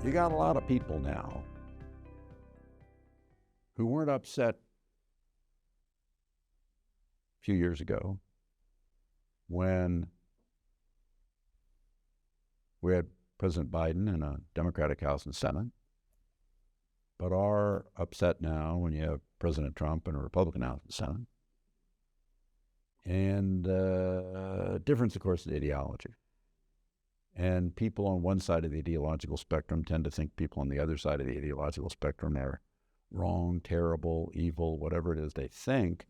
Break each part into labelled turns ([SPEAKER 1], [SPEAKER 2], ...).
[SPEAKER 1] You got a lot of people now who weren't upset a few years ago when we had President Biden in a Democratic House and Senate, but are upset now when you have President Trump in a Republican House and Senate. And difference, of course, is ideology. And people on one side of the ideological spectrum tend to think people on the other side of the ideological spectrum are wrong, terrible, evil, whatever it is they think.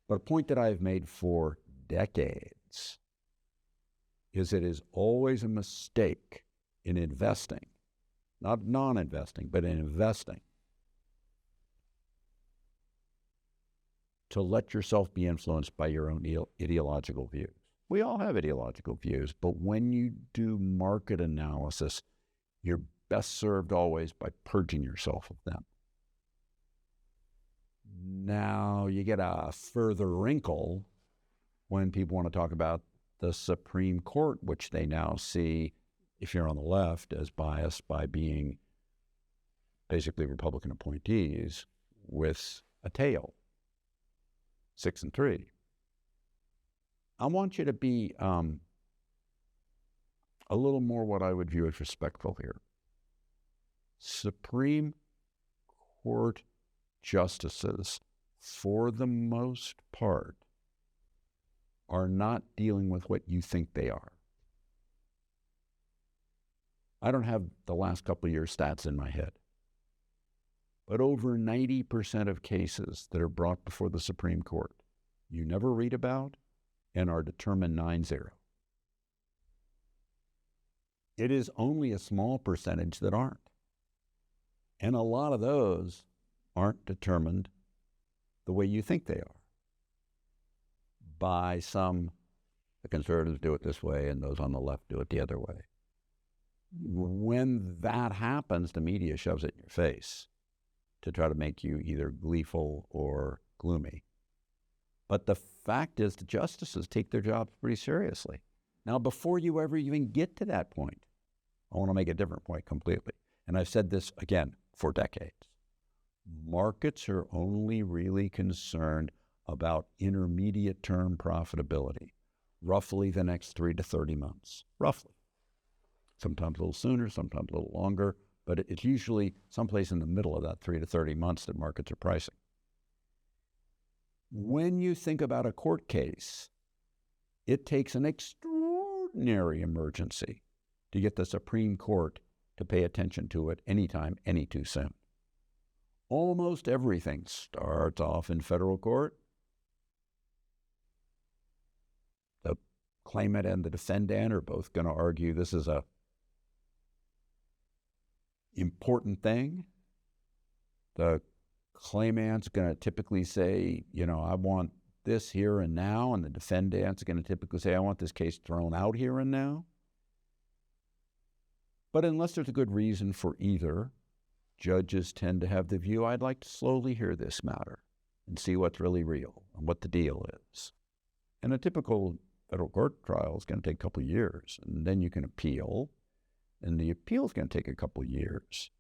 [SPEAKER 1] But a point that I've made for decades is it is always a mistake in investing, not non-investing, but in investing, to let yourself be influenced by your own ideological views. We all have ideological views, but when you do market analysis, you're best served always by purging yourself of them. Now, you get a further wrinkle when people want to talk about the Supreme Court, which they now see, if you're on the left, as biased by being basically Republican appointees with a tail, 6-3. I want you to be a little more what I would view as respectful here. Supreme Court justices, for the most part, are not dealing with what you think they are. I don't have the last couple of years' stats in my head, but over 90% of cases that are brought before the Supreme Court you never read about and are determined 9-0. It is only a small percentage that aren't. And a lot of those aren't determined the way you think they are by the conservatives do it this way and those on the left do it the other way. When that happens, the media shoves it in your face to try to make you either gleeful or gloomy. But the fact is the justices take their jobs pretty seriously. Now, before you ever even get to that point, I want to make a different point completely. And I've said this, again, for decades. Markets are only really concerned about intermediate term profitability, roughly the next 3 to 30 months, roughly. Sometimes a little sooner, sometimes a little longer, but it's usually someplace in the middle of that 3 to 30 months that markets are pricing. When you think about a court case, it takes an extraordinary emergency to get the Supreme Court to pay attention to it anytime, any too soon. Almost everything starts off in federal court. The claimant and the defendant are both going to argue this is a important thing. The claimant's going to typically say, I want this here and now, and the defendant's going to typically say, I want this case thrown out here and now. But unless there's a good reason for either, judges tend to have the view, I'd like to slowly hear this matter and see what's really real and what the deal is. And a typical federal court trial is going to take a couple of years, and then you can appeal, and the appeal is going to take a couple of years.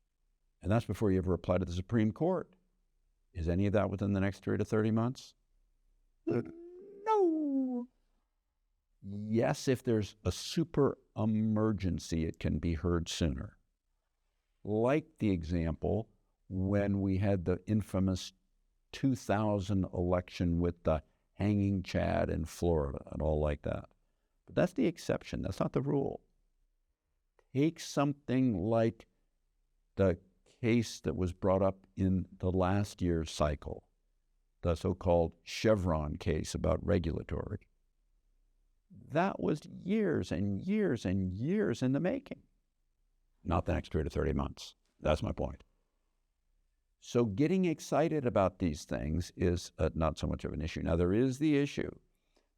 [SPEAKER 1] And that's before you ever apply to the Supreme Court. Is any of that within the next 3 to 30 months? No. Yes, if there's a super emergency, it can be heard sooner. Like the example when we had the infamous 2000 election with the hanging Chad in Florida and all like that. But that's the exception. That's not the rule. Take something like the case that was brought up in the last year's cycle, the so-called Chevron case about regulatory. That was years and years and years in the making. Not the next 3 to 30 months. That's my point. So getting excited about these things is not so much of an issue. Now, there is the issue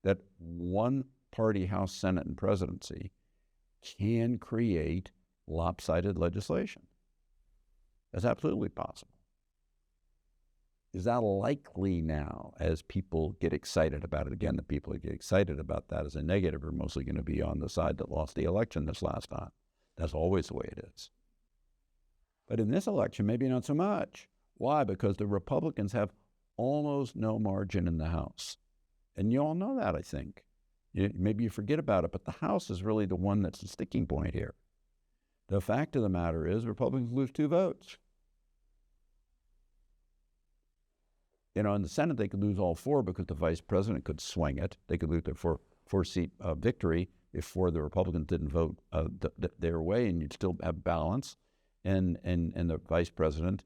[SPEAKER 1] that one-party House, Senate, and presidency can create lopsided legislation. That's absolutely possible. Is that likely now as people get excited about it? Again, the people who get excited about that as a negative are mostly going to be on the side that lost the election this last time. That's always the way it is. But in this election, maybe not so much. Why? Because the Republicans have almost no margin in the House. And you all know that, I think. Maybe you forget about it, but the House is really the one that's the sticking point here. The fact of the matter is Republicans lose 2 votes. You know, in the Senate, they could lose all 4 because the vice president could swing it. They could lose their four-seat victory if 4 of the Republicans didn't vote their way, and you'd still have balance. And the vice president,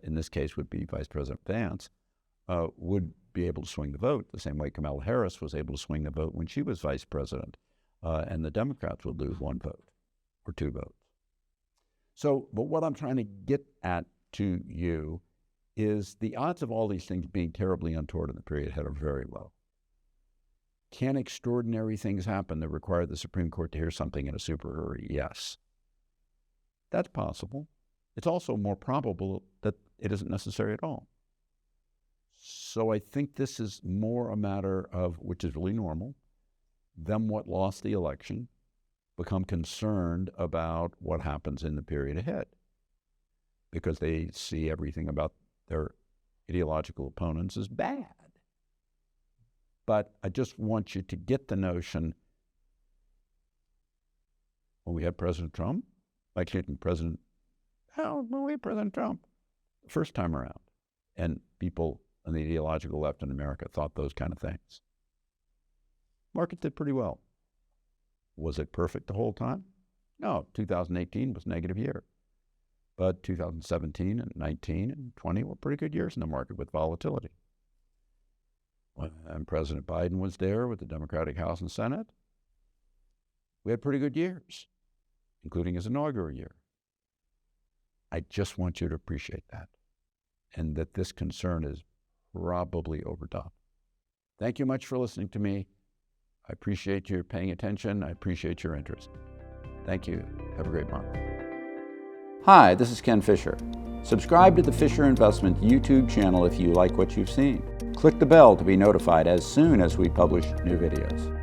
[SPEAKER 1] in this case would be Vice President Vance, would be able to swing the vote the same way Kamala Harris was able to swing the vote when she was vice president. And the Democrats would lose 1 vote or 2 votes. So, but what I'm trying to get at to you is the odds of all these things being terribly untoward in the period ahead are very low. Can extraordinary things happen that require the Supreme Court to hear something in a super hurry? Yes. That's possible. It's also more probable that it isn't necessary at all. So I think this is more a matter of, which is really normal, them what lost the election become concerned about what happens in the period ahead because they see everything about their ideological opponents as bad. But I just want you to get the notion, when we had President Trump, when we had President Trump, the first time around, and people on the ideological left in America thought those kind of things. Market did pretty well. Was it perfect the whole time? No, 2018 was a negative year. But 2017 and 19 and 20 were pretty good years in the market with volatility. When President Biden was there with the Democratic House and Senate, we had pretty good years, including his inaugural year. I just want you to appreciate that, and that this concern is probably overdone. Thank you much for listening to me. I appreciate your paying attention. I appreciate your interest. Thank you. Have a great month. Hi, this is Ken Fisher. Subscribe to the Fisher Investment YouTube channel if you like what you've seen. Click the bell to be notified as soon as we publish new videos.